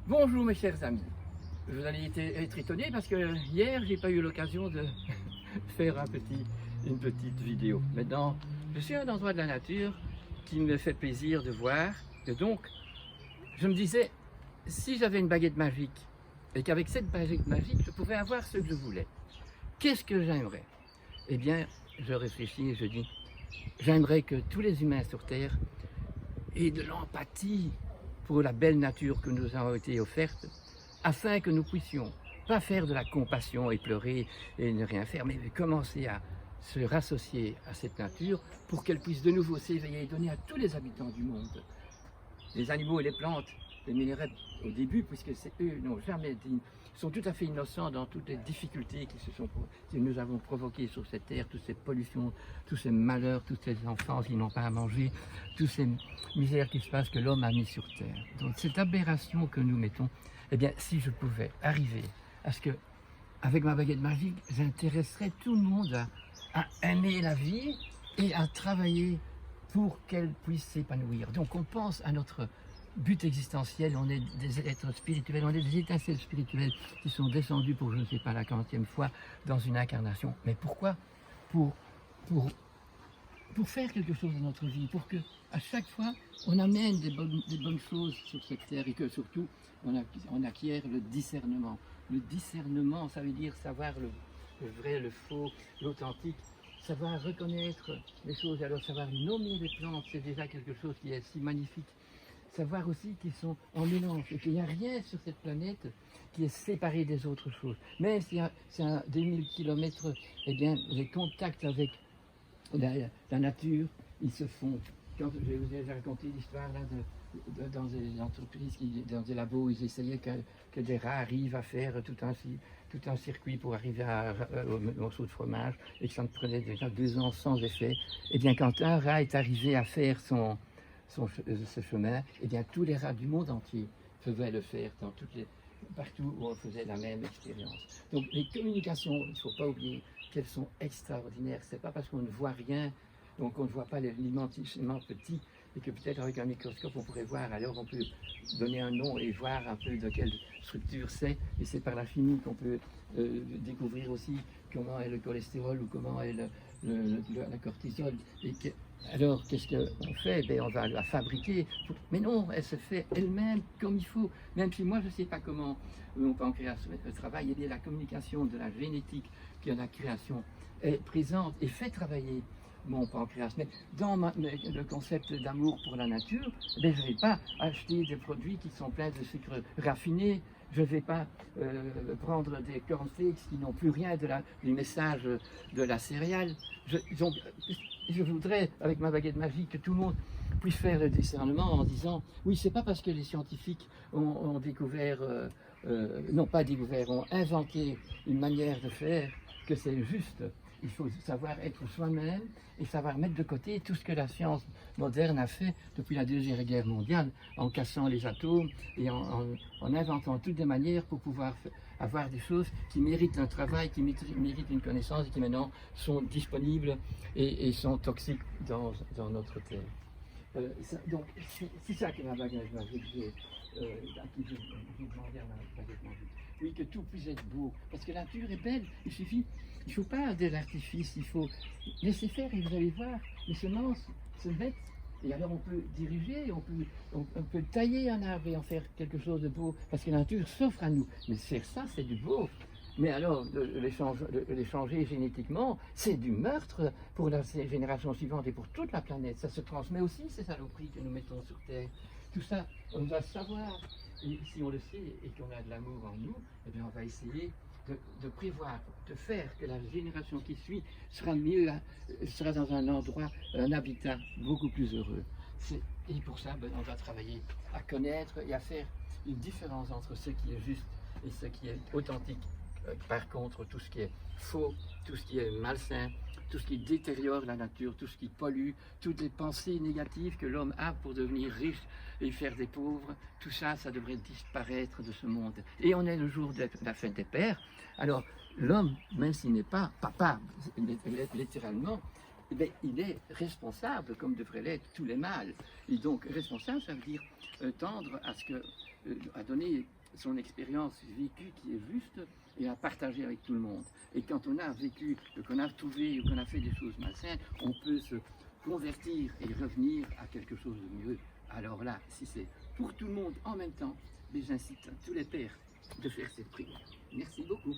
Bonjour mes chers amis. Vous allez être étonnés parce que hier, j'ai pas eu l'occasion de faire une petite vidéo. Maintenant, je suis à un endroit de la nature qui me fait plaisir de voir. Et donc, je me disais, si j'avais une baguette magique et qu'avec cette baguette magique, je pouvais avoir ce que je voulais, qu'est-ce que j'aimerais? Eh bien, je réfléchis et je dis, j'aimerais que tous les humains sur Terre aient de l'empathie pour la belle nature que nous avons été offerte, afin que nous puissions pas faire de la compassion et pleurer et ne rien faire, mais commencer à se rassocier à cette nature pour qu'elle puisse de nouveau s'éveiller et donner à tous les habitants du monde, les animaux et les plantes, les minéraux au début, puisque eux n'ont jamais dit, sont tout à fait innocents dans toutes les difficultés que nous avons provoquées sur cette terre, toutes ces pollutions, tous ces malheurs, tous ces enfants qui n'ont pas à manger, toutes ces misères qui se passent que l'homme a mis sur terre. Donc cette aberration que nous mettons, eh bien si je pouvais arriver à ce que, avec ma baguette magique, j'intéresserais tout le monde à aimer la vie et à travailler pour qu'elle puisse s'épanouir. Donc on pense à notre but existentiel, on est des êtres spirituels, on est des étincelles spirituelles qui sont descendus pour je ne sais pas la 40e fois dans une incarnation. Mais pourquoi? Pour, pour, pour faire quelque chose dans notre vie, pour que à chaque fois on amène des bonnes choses sur cette terre et que surtout on acquiert le discernement. Le discernement, ça veut dire savoir le vrai, le faux, l'authentique, savoir reconnaître les choses, alors savoir nommer les plantes, c'est déjà quelque chose qui est si magnifique. Savoir aussi qu'ils sont en mélange et qu'il n'y a rien sur cette planète qui est séparé des autres choses. Même si c'est à des 1000 kilomètres, eh bien, les contacts avec la nature, ils se font. Quand je vous ai raconté l'histoire là dans des entreprises, dans des labos, ils essayaient que des rats arrivent à faire tout un circuit pour arriver au morceau de fromage et que ça me prenait déjà 2 ans sans effet. Eh bien, quand un rat est arrivé à faire ce chemin, eh bien tous les rats du monde entier pouvaient le faire partout où on faisait la même expérience. Donc les communications, il ne faut pas oublier qu'elles sont extraordinaires. C'est pas parce qu'on ne voit rien, donc on ne voit pas l'immensément petit, et que peut-être avec un microscope on pourrait voir, alors on peut donner un nom et voir un peu de quelle structure c'est, et c'est par la chimie qu'on peut découvrir aussi comment est le cholestérol ou comment est la cortisol. Alors, qu'est-ce qu'on fait? On va la fabriquer. Mais non, elle se fait elle-même comme il faut. Même si moi, je ne sais pas comment mon pancréas travaille, la communication de la génétique qui est la création est présente et fait travailler mon pancréas. Mais dans le concept d'amour pour la nature, je ne vais pas acheter des produits qui sont pleins de sucre raffiné. Je ne vais pas prendre des cornflakes qui n'ont plus rien du message de la céréale. Je voudrais, avec ma baguette magique, que tout le monde puisse faire le discernement en disant oui, c'est pas parce que les scientifiques ont découvert, non pas découvert, ont inventé une manière de faire que c'est juste. Il faut savoir être soi-même et savoir mettre de côté tout ce que la science moderne a fait depuis la Deuxième Guerre mondiale, en cassant les atomes et en inventant toutes les manières pour pouvoir avoir des choses qui méritent un travail, qui méritent une connaissance et qui maintenant sont disponibles et sont toxiques dans notre terre. Donc c'est ça que la baguette magique, à qui je demandais à la baguette magique. Oui, que tout puisse être beau, parce que la nature est belle, il ne faut pas de l'artifice, il faut laisser faire et vous allez voir, les semences se mettent, et alors on peut diriger, on peut tailler un arbre et en faire quelque chose de beau, parce que la nature s'offre à nous, mais faire ça c'est du beau. Mais alors, les changer génétiquement, c'est du meurtre pour la génération suivante et pour toute la planète. Ça se transmet aussi, ces saloperies que nous mettons sur Terre. Tout ça, on doit savoir. Et si on le sait et qu'on a de l'amour en nous, eh bien on va essayer de prévoir, de faire que la génération qui suit sera mieux, sera dans un endroit, un habitat beaucoup plus heureux. Et pour ça, on va travailler à connaître et à faire une différence entre ce qui est juste et ce qui est authentique. Par contre, tout ce qui est faux, tout ce qui est malsain, tout ce qui détériore la nature, tout ce qui pollue, toutes les pensées négatives que l'homme a pour devenir riche et faire des pauvres, tout ça, ça devrait disparaître de ce monde. Et on est le jour de la fête des pères. Alors, l'homme, même s'il n'est pas papa, littéralement, eh bien, il est responsable, comme devraient l'être tous les mâles. Et donc, responsable, ça veut dire tendre à ce que, à donner son expérience vécue qui est juste et à partager avec tout le monde. Et quand on a vécu, qu'on a trouvé, qu'on a fait des choses malsaines, on peut se convertir et revenir à quelque chose de mieux. Alors là, si c'est pour tout le monde en même temps, mais j'incite tous les pères de faire cette prière. Merci beaucoup.